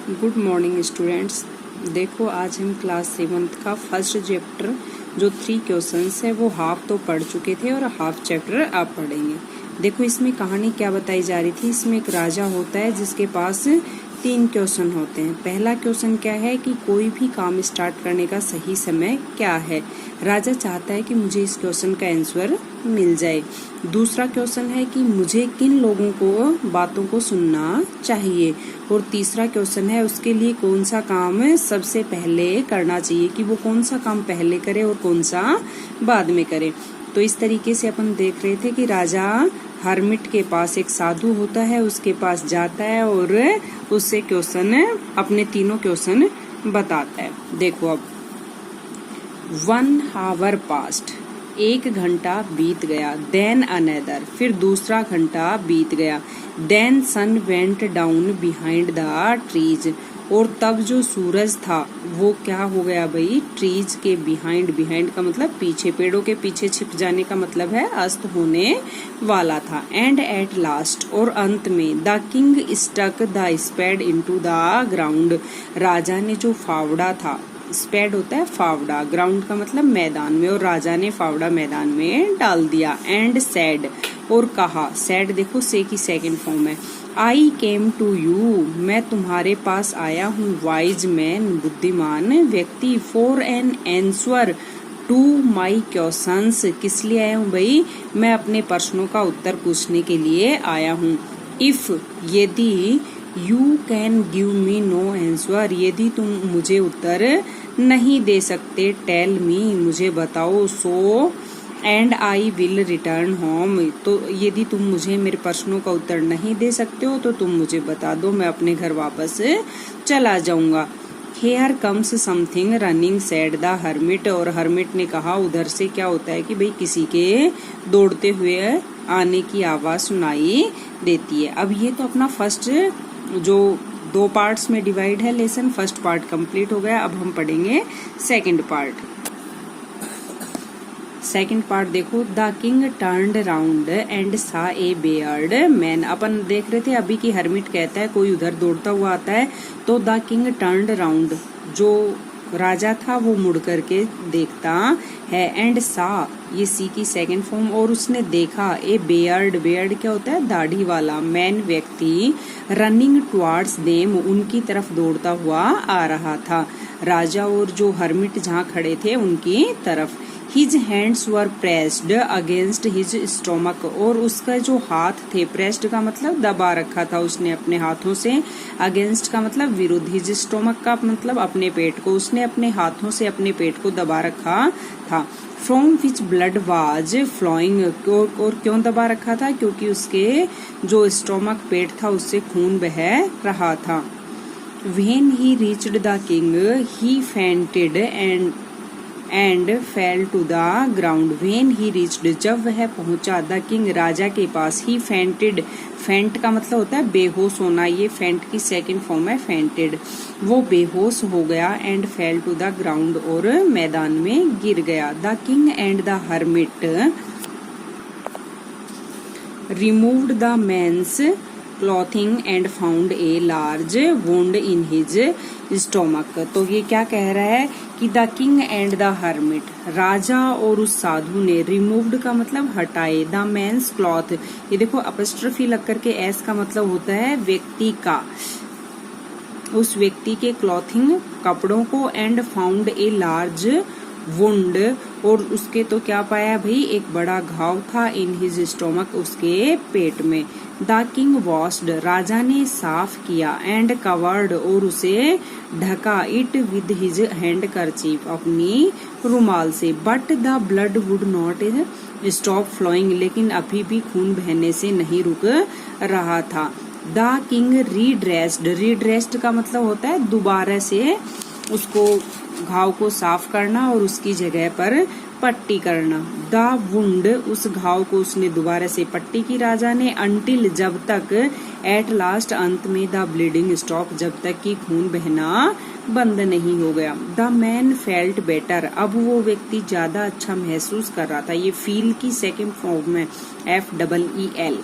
Good morning students. देखो आज हम क्लास 7th का फर्स्ट चैप्टर जो 3 क्वेश्चंस है वो हाफ तो पढ़ चुके थे और हाफ चैप्टर आप पढ़ेंगे। देखो इसमें कहानी क्या बताई जा रही थी। इसमें एक राजा होता है जिसके पास 3 क्वेश्चन होते हैं। पहला क्वेश्चन क्या है कि कोई भी काम स्टार्ट करने का सही समय क्या है। राजा चाहता है कि मुझे इस क्वेश्चन का आंसर मिल जाए। दूसरा क्वेश्चन है कि मुझे किन लोगों को बातों को सुनना चाहिए। और तीसरा क्वेश्चन है उसके लिए कौन सा काम सबसे पहले करना चाहिए, कि वो कौन सा काम पहले करे और कौन सा बाद में करे। तो इस तरीके से अपन देख रहे थे कि राजा हर्मिट के पास एक साधु होता है, उसके पास जाता है और उससे क्वेश्चन अपने तीनों क्वेश्चन बताता है। देखो अब 1 hour passed, 1 घंटा बीत गया। देन अनदर, फिर दूसरा घंटा बीत गया। Then sun went down behind the trees, और तब जो सूरज था वो क्या हो गया भाई, ट्रीज के बिहाइंड। बिहाइंड का मतलब पीछे, पेड़ों के पीछे छिप जाने का मतलब है अस्त होने वाला था। एंड एट लास्ट, और अंत में, the king stuck the spade into the ground, राजा ने जो फावड़ा था, स्पेड होता है फावड़ा, ग्राउंड का मतलब मैदान में, और राजा ने फावड़ा मैदान में डाल दिया। एंड सैड, और कहा, सैड देखो से की सेकंड फॉर्म है। आई केम टू यू, मैं तुम्हारे पास आया हूँ। वाइज मैन, बुद्धिमान व्यक्ति। For an answer to my questions, किस लिए आया हूँ भाई, मैं अपने प्रश्नों का उत्तर पूछने के लिए आया हूँ। इफ, यदि, you can give me know answer, यदि तुम मुझे उत्तर नहीं दे सकते, टेल मी, मुझे बताओ। So and I will return home, तो यदि तुम मुझे मेरे प्रश्नों का उत्तर नहीं दे सकते हो तो तुम मुझे बता दो, मैं अपने घर वापस चला जाऊंगा। Here comes something running, said the hermit, और हर्मिट ने कहा उधर से क्या होता है कि भाई किसी के दौड़ते हुए आने की आवाज सुनाई देती है। अब ये तो अपना फर्स्ट जो 2 पार्ट्स में डिवाइड है लेसन, फर्स्ट पार्ट कंप्लीट हो गया। अब हम पढ़ेंगे सेकंड पार्ट। सेकंड पार्ट देखो, the king turned round and सा ए बेयर्ड मैन। अपन देख रहे थे अभी कि हर्मिट कहता है कोई उधर दौड़ता हुआ आता है, तो द किंग टर्न्ड राउंड, जो राजा था वो मुड़ करके देखता है। एंड सा, ये सी की सेकंड फॉर्म, और उसने देखा, ए बेयर्ड, बेयर्ड क्या होता है, दाढ़ी वाला, मैन व्यक्ति, रनिंग टुवर्ड्स देम, उनकी तरफ दौड़ता हुआ आ रहा था। राजा और जो हर्मिट जहाँ खड़े थे उनकी तरफ। His hands were pressed against his stomach, और उसका जो हाथ थे, प्रेस्ड का मतलब दबा रखा था उसने अपने हाथों से, अगेंस्ट का मतलब विरुद्ध, हिज स्टोमक का मतलब अपने पेट को, उसने अपने हाथों से अपने पेट को दबा रखा था। From which blood was flowing, और क्यों दबा रखा था, क्योंकि उसके जो स्टोमक पेट था उससे खून बह रहा था। When he reached the king, he fainted and fell to the ground. When he reached, जब वह पहुंचा, the king, राजा के पास, he fainted, फेंट का मतलब होता है बेहोश होना, ये फेंट की सेकंड फॉर्म है फेंटेड, वो बेहोश हो गया। And fell to the ground, और मैदान में गिर गया। The king and the hermit removed the man's clothing and found a large wound in his stomach. तो ये क्या कह रहा है कि the king and the hermit, राजा और उस साधु ने, रिमूव्ड का मतलब हटाए, द मैन्स क्लॉथ, ये देखो अपस्ट्रफी लग करके एस का मतलब होता है व्यक्ति का, उस व्यक्ति के क्लॉथिंग कपड़ों को, and found a large wound, और उसके तो क्या पाया भाई, एक बड़ा घाव था, इन हिज स्टोमक, उसके पेट में। द किंग वॉश्ड, राजा ने साफ किया, एंड कवर्ड, और उसे ढका, it with his hand kerchief, अपनी रुमाल से। But the blood would not stop flowing, लेकिन अभी भी खून बहने से नहीं रुक रहा था। द किंग रीड्रेस्ड, रीड्रेस्ड का मतलब होता है दोबारा से उसको घाव को साफ करना और उसकी जगह पर पट्टी करना। द वुंड, उस घाव को उसने दोबारा से पट्टी की राजा ने। अंटिल, जब तक। एट लास्ट, अंत में। द ब्लीडिंग स्टॉप, जब तक कि खून बहना बंद नहीं हो गया। द मैन फेल्ट बेटर, अब वो व्यक्ति ज्यादा अच्छा महसूस कर रहा था। ये फील की सेकंड फॉर्म में FEEL।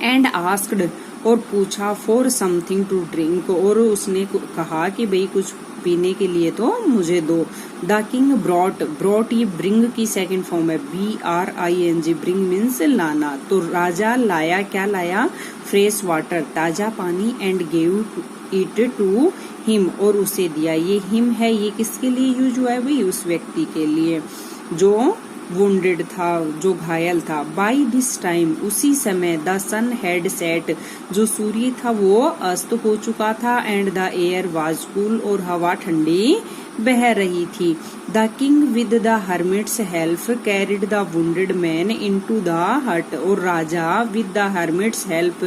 एंड आस्क्ड, और पूछा फॉर समथिंग टू ड्रिंक, और उसने कहा कि भाई कुछ पीने के लिए तो मुझे दो। द किंग ब्रॉट ये ब्रिंग की सेकंड फॉर्म है, BRING, ब्रिंग मीन्स लाना। तो राजा लाया, क्या लाया, फ्रेश वाटर, ताजा पानी, and gave it to him, और उसे दिया। ये हिम है, ये किसके लिए यूज हुआ है भाई, उस व्यक्ति के लिए जो वुंडेड था, जो घायल था। बाई दिस टाइम, उसी समय, द सन हैड सेट, जो सूर्य था वो अस्त हो चुका था। And the air was cool, और हवा ठंडी बह रही थी। The king with the hermits help carried the wounded man into the हट, और राजा विद द हर्मिट्स हेल्प,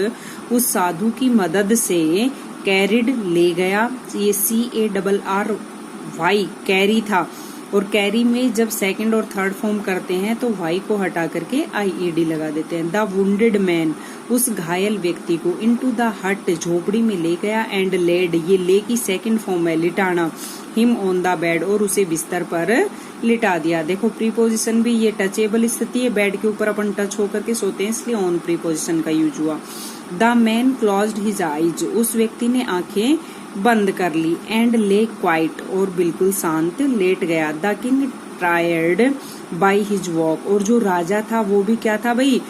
उस साधु की मदद से, कैरिड ले गया, ये CARRY कैरी था। और कैरी में जब सेकंड और थर्ड फॉर्म करते हैं तो वाई को हटा करके IED लगा देते हैं। द वुंडेड मैन, उस घायल व्यक्ति को, इनटू द हट, झोपड़ी में ले गया। एंड लेड, ये ले की सेकंड फॉर्म है, लिटाना, हिम ऑन द बेड, और उसे बिस्तर पर लिटा दिया। देखो प्रीपोजिशन भी, ये टचेबल स्थिति है, बेड के ऊपर अपन टच होकर के सोते हैं, इसलिए ऑन प्रीपोजिशन का यूज हुआ। The man closed his eyes, उस व्यक्ति ने आंखें बंद कर ली। एंड ले क्वाइट, और बिल्कुल शांत लेट गया। The king tired by his walk, और जो राजा था वो भी क्या था भाई,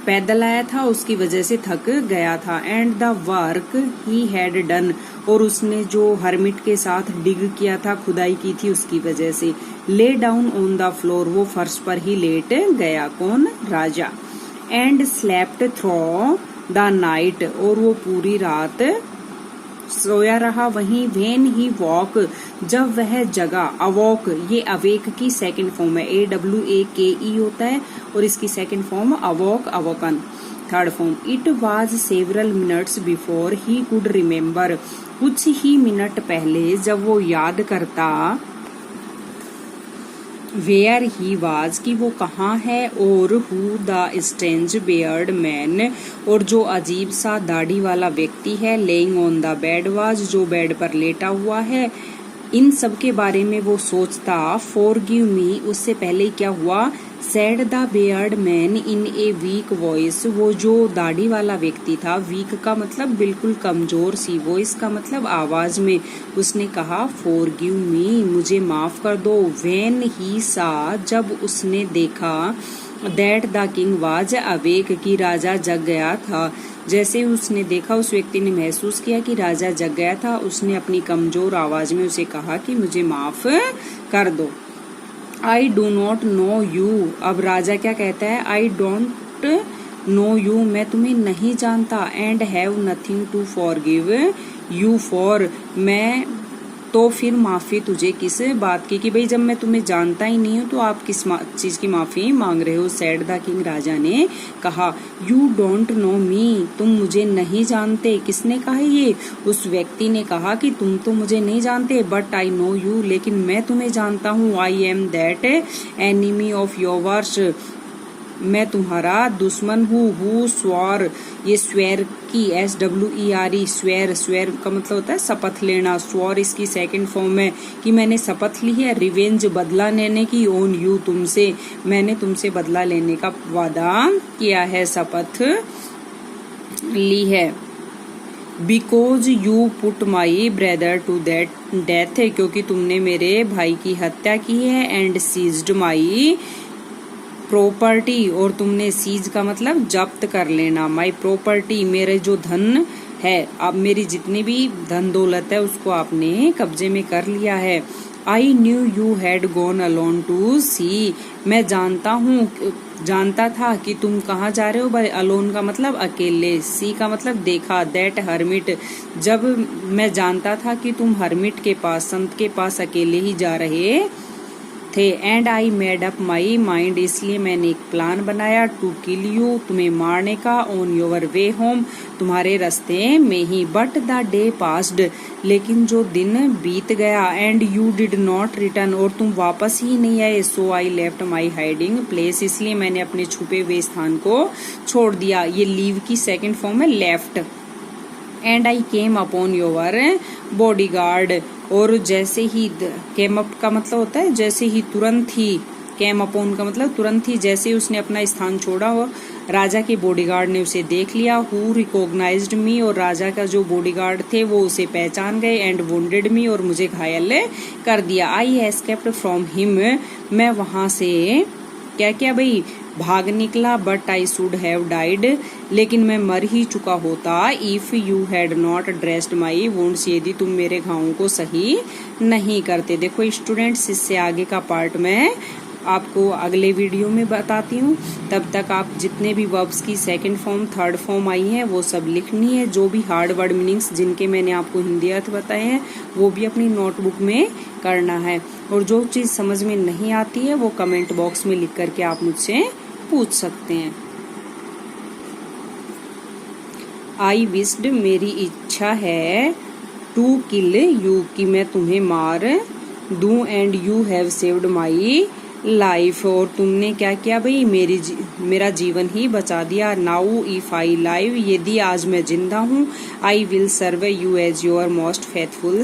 पैदल आया था, उसकी वजह से थक गया था। And the work he had done, और उसने जो हर्मिट के साथ डिग किया था, खुदाई की थी, उसकी वजह से। Lay down on the floor, वो फर्श पर ही लेट गया, कौन, राजा। And slept through the night, और वो पूरी रात सोया रहा वहीं। वेन ही वॉक, जब वह जगा, अवॉक, ये अवेक की सेकंड फॉर्म है, AWAKE होता है, और इसकी second form awoke, awoken. Third form, it was several minutes before he could remember, कुछ ही मिनट पहले जब वो याद करता, वेयर ही वाज, कि वो कहाँ है, और who the strange Baird man, और जो अजीब सा दाढ़ी वाला व्यक्ति है, laying on the bed was, जो बेड पर लेटा हुआ है, इन सब के बारे में वो सोचता। फॉरगिव मी, उससे पहले क्या हुआ, said the Baird man in a week voice, वो जो दाढ़ी वाला व्यक्ति था, वीक का मतलब बिल्कुल कमजोर सी, वॉइस का मतलब आवाज में, उसने कहा फॉरगिव मी, मुझे माफ कर दो। व्हेन ही सा, जब उसने देखा, that the king was awake, कि राजा जग गया था। जैसे उसने देखा, उस व्यक्ति ने महसूस किया कि राजा जग गया था, उसने अपनी कमजोर आवाज में उसे कहा कि मुझे माफ कर दो। I do not know you, अब राजा क्या कहता है, आई डोंट नो यू, मैं तुम्हें नहीं जानता। And have nothing to forgive you for, मैं तो फिर माफी तुझे किस बात की, कि भाई जब मैं तुम्हें जानता ही नहीं हूँ तो आप किस चीज की माफी मांग रहे हो। सैड द किंग, राजा ने कहा। यू डोंट नो मी, तुम मुझे नहीं जानते। किसने कहा ये, उस व्यक्ति ने कहा कि तुम तो मुझे नहीं जानते, बट आई नो यू, लेकिन मैं तुम्हें जानता हूँ। I am that enemy of yours, मैं तुम्हारा दुश्मन हूँ। हु स्वॉर, ये स्वेर की SWER, स्वेर, स्वेर का मतलब होता है शपथ लेना। स्वॉर इसकी सेकंड फॉर्म है कि मैंने शपथ ली है, रिवेंज, बदला लेने की, ऑन यू, तुमसे, मैंने तुमसे बदला लेने का वादा किया है, शपथ ली है। Because you put my brother to death, क्योंकि तुमने मेरे भाई की हत्या की है। एंड सीज्ड माई प्रॉपर्टी, और तुमने सीज का मतलब जब्त कर लेना। माई प्रॉपर्टी, मेरे जो धन है, अब मेरी जितनी भी धन दौलत है उसको आपने कब्जे में कर लिया है। I knew you had gone alone to see, मैं जानता था कि तुम कहाँ जा रहे हो। भाई अलोन का मतलब अकेले, सी का मतलब देखा। दैट हर्मिट, जब मैं जानता था कि तुम हर्मिट के पास, संत के पास अकेले ही जा रहे थे। And I made up my mind, इसलिए मैंने एक प्लान बनाया, टू किल यू, तुम्हें मारने का, ऑन योर वे होम, तुम्हारे रास्ते में ही। बट द डे पास्ड, लेकिन जो दिन बीत गया। And you did not return, और तुम वापस ही नहीं आए। So I left my hiding place, इसलिए मैंने अपने छुपे हुए स्थान को छोड़ दिया। ये लीव की सेकंड फॉर्म है, left. And I came upon your body guard, और जैसे ही, केम अप का मतलब होता है जैसे ही, तुरंत ही। केम अपॉन का मतलब तुरंत ही, जैसे ही उसने अपना स्थान छोड़ा, वो राजा के बॉडीगार्ड ने उसे देख लिया। हु रिकॉग्नाइज्ड मी, और राजा का जो बॉडीगार्ड थे वो उसे पहचान गए। एंड वुंडेड मी, और मुझे घायल कर दिया। आई एस्केप्ड फ्रॉम हिम, मैं वहां से क्या क्या भाई भाग निकला। But I should have died, लेकिन मैं मर ही चुका होता। If you had not dressed my wounds, यदि तुम मेरे घावों को सही नहीं करते। देखो स्टूडेंट्स, इससे आगे का पार्ट में आपको अगले वीडियो में बताती हूँ। तब तक आप जितने भी वर्ब्स की second form third form I है वो सब लिखनी है। जो भी हार्ड वर्ड मीनिंग्स जिनके मैंने आपको हिंदी अर्थ बताए हैं वो भी अपनी नोटबुक में करना है। और जो चीज समझ में नहीं आती है वो कमेंट बॉक्स में लिख करके आप मुझसे पूछ सकते हैं। आई विश्ड, मेरी इच्छा है। टू किल यू, कि मैं तुम्हें मार दूं। And you have saved my life, और तुमने क्या किया भाई मेरा जीवन ही बचा दिया। नाउ इफ आई लाइव, यदि आज मैं जिंदा हूँ। I will serve you as your most faithful